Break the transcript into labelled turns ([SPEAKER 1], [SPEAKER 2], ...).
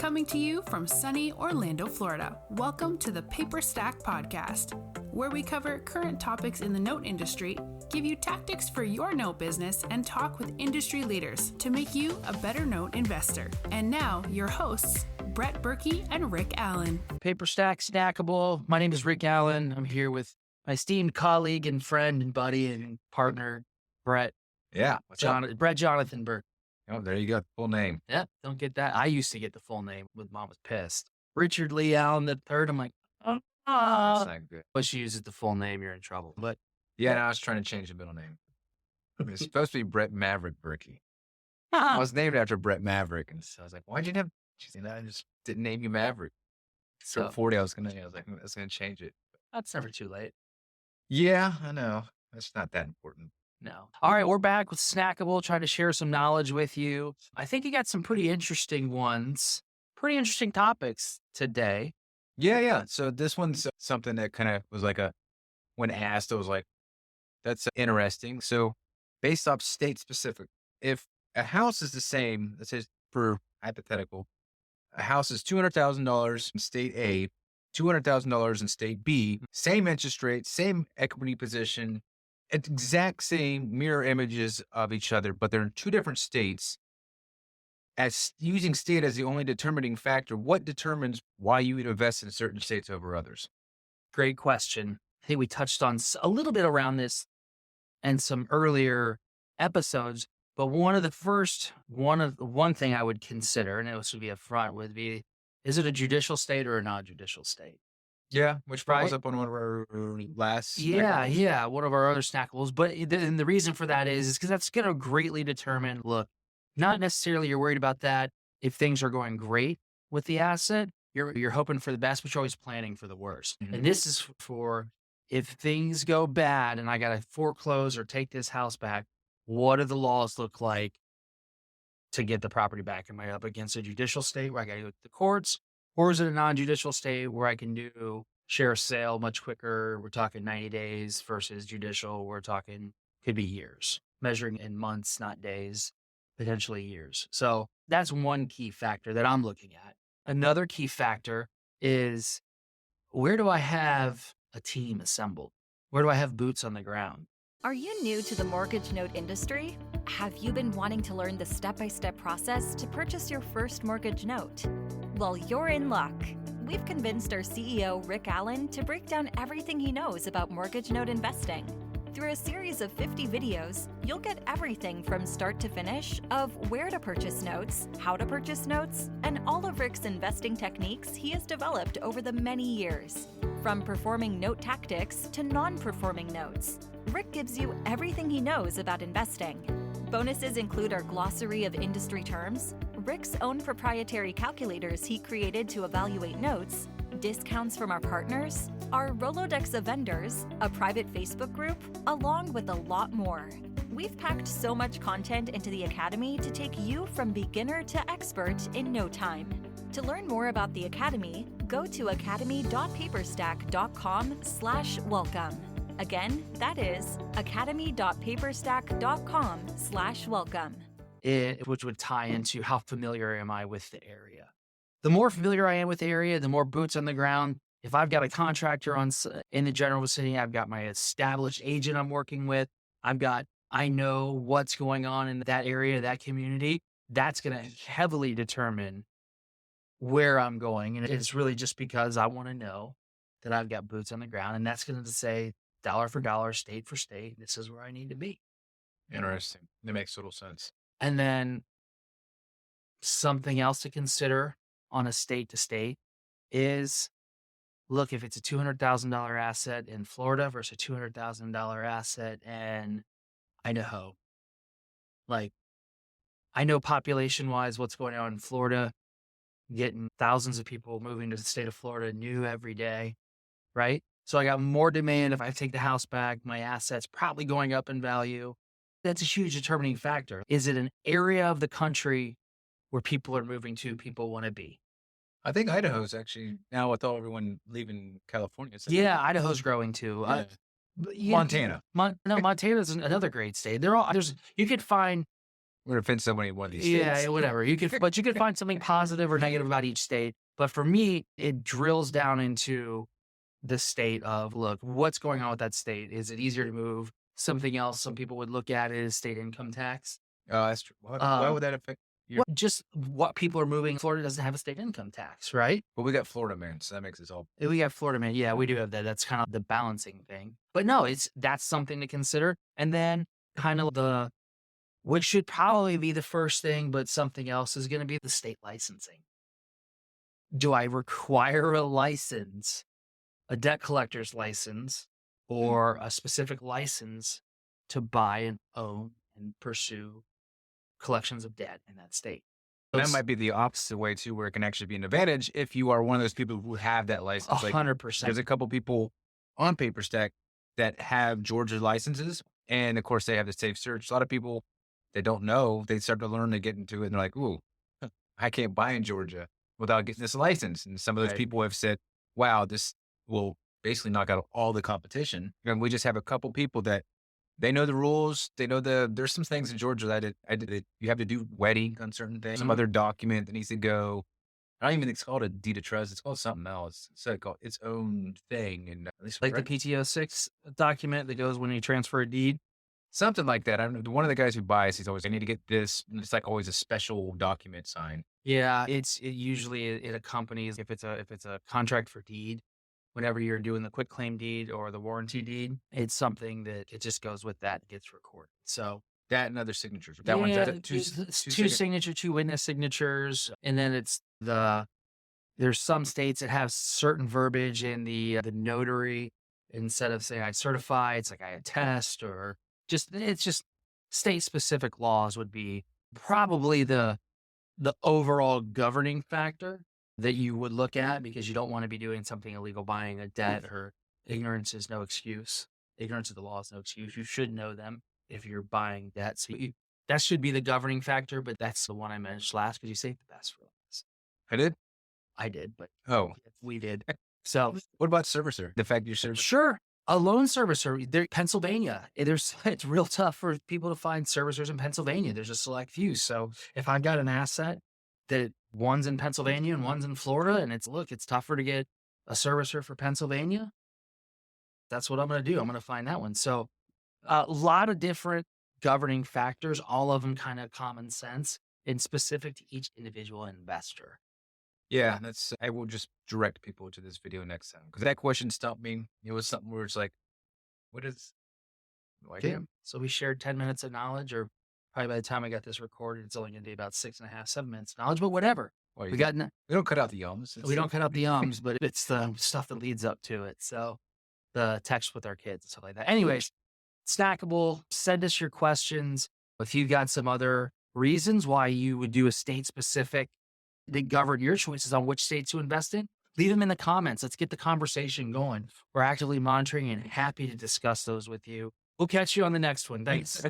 [SPEAKER 1] Coming to you from sunny Orlando, Florida, welcome to the Paperstac podcast, where we cover current topics in the note industry, give you tactics for your note business, and talk with industry leaders to make you a better note investor. And now, your hosts, Brett Burky and Rick Allen.
[SPEAKER 2] Paperstac, Snackable. My name is Rick Allen. I'm here with my esteemed colleague and friend and buddy and partner, Brett.
[SPEAKER 3] Yeah.
[SPEAKER 2] Brett Jonathan Burke.
[SPEAKER 3] Oh, there you go. Full name.
[SPEAKER 2] Yeah, don't get that. I used to get the full name when Mom was pissed. Richard Lee Allen III. I'm like,
[SPEAKER 3] That's not good.
[SPEAKER 2] Once you use it the full name, you're in trouble. But
[SPEAKER 3] Yeah, no, I was trying to change the middle name. It's supposed to be Brett Maverick Burky. I was named after Brett Maverick, and so I was like, "Why'd you have?" She said, "I just didn't name you Maverick." So 40, I was gonna change it.
[SPEAKER 2] That's never too late.
[SPEAKER 3] Yeah, I know. That's not that important.
[SPEAKER 2] No. All right, we're back with Snackable, trying to share some knowledge with you. I think you got some pretty interesting topics today.
[SPEAKER 3] Yeah. So this one's something that kind of was like when asked, I was like, "That's interesting." So based off state specific, if a house is the same, let's say for hypothetical, a house is $200,000 in state A, $200,000 in state B, same interest rate, same equity position, exact same mirror images of each other, but they're in two different states. As using state as the only determining factor, what determines why you would invest in certain states over others?
[SPEAKER 2] Great question. I think we touched on a little bit around this in some earlier episodes, but one thing I would consider, and this would be up front, would be, is it a judicial state or a non-judicial state?
[SPEAKER 3] Yeah, which follows
[SPEAKER 2] Right.
[SPEAKER 3] up on one of our last.
[SPEAKER 2] Yeah, one of our other snackables. But the reason for that is because that's going to greatly determine, look, not necessarily you're worried about that if things are going great with the asset. You're hoping for the best, but you're always planning for the worst.
[SPEAKER 3] Mhm.
[SPEAKER 2] And this is for if things go bad and I got to foreclose or take this house back, what do the laws look like to get the property back? Am I up against a judicial state where I got to go to the courts? Or is it a non-judicial state where I can do share a sale much quicker? We're talking 90 days versus judicial. We're talking could be years, measuring in months, not days, potentially years. So that's one key factor that I'm looking at. Another key factor is, where do I have a team assembled? Where do I have boots on the ground?
[SPEAKER 4] Are you new to the mortgage note industry? Have you been wanting to learn the step-by-step process to purchase your first mortgage note? Well, you're in luck. We've convinced our CEO, Rick Allen, to break down everything he knows about mortgage note investing. Through a series of 50 videos, you'll get everything from start to finish of where to purchase notes, how to purchase notes, and all of Rick's investing techniques he has developed over the many years. From performing note tactics to non-performing notes, Rick gives you everything he knows about investing. Bonuses include our glossary of industry terms, Rick's own proprietary calculators he created to evaluate notes, discounts from our partners, our Rolodex of vendors, a private Facebook group, along with a lot more. We've packed so much content into the Academy to take you from beginner to expert in no time. To learn more about the Academy, go to academy.paperstac.com/welcome. Again, that is academy.paperstac.com/welcome.
[SPEAKER 2] Which would tie into how familiar am I with the area. The more familiar I am with the area, the more boots on the ground. If I've got a contractor in the general vicinity, I've got my established agent I'm working with, I know what's going on in that area, that community, that's going to heavily determine where I'm going. And it's really just because I want to know that I've got boots on the ground, and that's going to say dollar for dollar, state for state, this is where I need to be.
[SPEAKER 3] Interesting. That makes total sense.
[SPEAKER 2] And then something else to consider on a state to state is, look, if it's a $200,000 asset in Florida versus a $200,000 asset in Idaho, like, I know population wise what's going on in Florida, getting thousands of people moving to the state of Florida new every day, right? So I got more demand. If I take the house back, my asset's probably going up in value. That's a huge determining factor. Is it an area of the country where people are moving to, people want to be?
[SPEAKER 3] I think Idaho's actually, now with all everyone leaving California. It's like-
[SPEAKER 2] Yeah, Idaho's growing too.
[SPEAKER 3] Yeah.
[SPEAKER 2] Yeah,
[SPEAKER 3] Montana.
[SPEAKER 2] Montana's another great state. You could find
[SPEAKER 3] We're going to offend somebody in one of these
[SPEAKER 2] Yeah,
[SPEAKER 3] states.
[SPEAKER 2] whatever. But you could find something positive or negative about each state. But for me, it drills down into the state of, look, what's going on with that state? Is it easier to move? Something else some people would look at is state income tax.
[SPEAKER 3] Oh, that's true. Why would that affect you?
[SPEAKER 2] Just what people are moving. Florida doesn't have a state income tax, right?
[SPEAKER 3] Well, we got Florida, man, so that makes it all.
[SPEAKER 2] We got Florida, man. Yeah, we do have that. That's kind of the balancing thing. But no, that's something to consider. And then kind of which should probably be the first thing, but something else is going to be the state licensing. Do I require a license, a debt collector's license, or a specific license to buy and own and pursue collections of debt in that state?
[SPEAKER 3] That might be the opposite way too, where it can actually be an advantage if you are one of those people who have that license.
[SPEAKER 2] 100%.
[SPEAKER 3] There's a couple people on Paperstac that have Georgia licenses, and of course they have the safe search. A lot of people that don't know, they start to learn to get into it, and they're like, "Ooh, I can't buy in Georgia without getting this license." And some of those people have said, "Wow, this will basically knock out all the competition." And we just have a couple people that they know the rules. They know there's some things in Georgia that you have to do wedding on certain things, some other document that needs to go. I don't even think it's called a deed of trust. It's called something else. It's called its own thing. And
[SPEAKER 2] like the PTO6 document that goes when you transfer a deed.
[SPEAKER 3] Something like that. I don't know. One of the guys who buys, he's always, I need to get this. And it's like always a special document signed.
[SPEAKER 2] Yeah, it accompanies if it's a contract for deed. Whenever you're doing the quitclaim deed or the warranty deed, it's something that it just goes with that, gets recorded. So
[SPEAKER 3] that and other signatures.
[SPEAKER 2] That one's two witness signatures, and then there's some states that have certain verbiage in the notary. Instead of saying I certify, it's like I attest, or it's just state specific laws would be probably the overall governing factor that you would look at, because you don't want to be doing something illegal, buying a debt, or ignorance is no excuse. Ignorance of the law is no excuse. You should know them if you're buying debt. So that should be the governing factor, but that's the one I mentioned last because you saved the best for last. I did, but we did. So
[SPEAKER 3] what about servicer? The fact you're servicer?
[SPEAKER 2] Sure. A loan servicer, Pennsylvania, it's real tough for people to find servicers in Pennsylvania. There's a select few. So if I've got an asset that one's in Pennsylvania and one's in Florida, and it's tougher to get a servicer for Pennsylvania, that's what I'm going to do. I'm going to find that one. So a lot of different governing factors, all of them kind of common sense and specific to each individual investor.
[SPEAKER 3] Yeah, I will just direct people to this video next time, because that question stumped me. It was something where it's like, what is? No idea.
[SPEAKER 2] Okay. So we shared 10 minutes of knowledge, or probably by the time I got this recorded, it's only going to be about 6.5, 7 minutes of knowledge, but whatever.
[SPEAKER 3] Well, we don't cut out the ums.
[SPEAKER 2] We don't cut out the ums, but it's the stuff that leads up to it. So the text with our kids and stuff like that. Anyways, Snackable, send us your questions. If you've got some other reasons why you would do a state specific that govern your choices on which state to invest in, leave them in the comments. Let's get the conversation going. We're actively monitoring and happy to discuss those with you. We'll catch you on the next one. Thanks.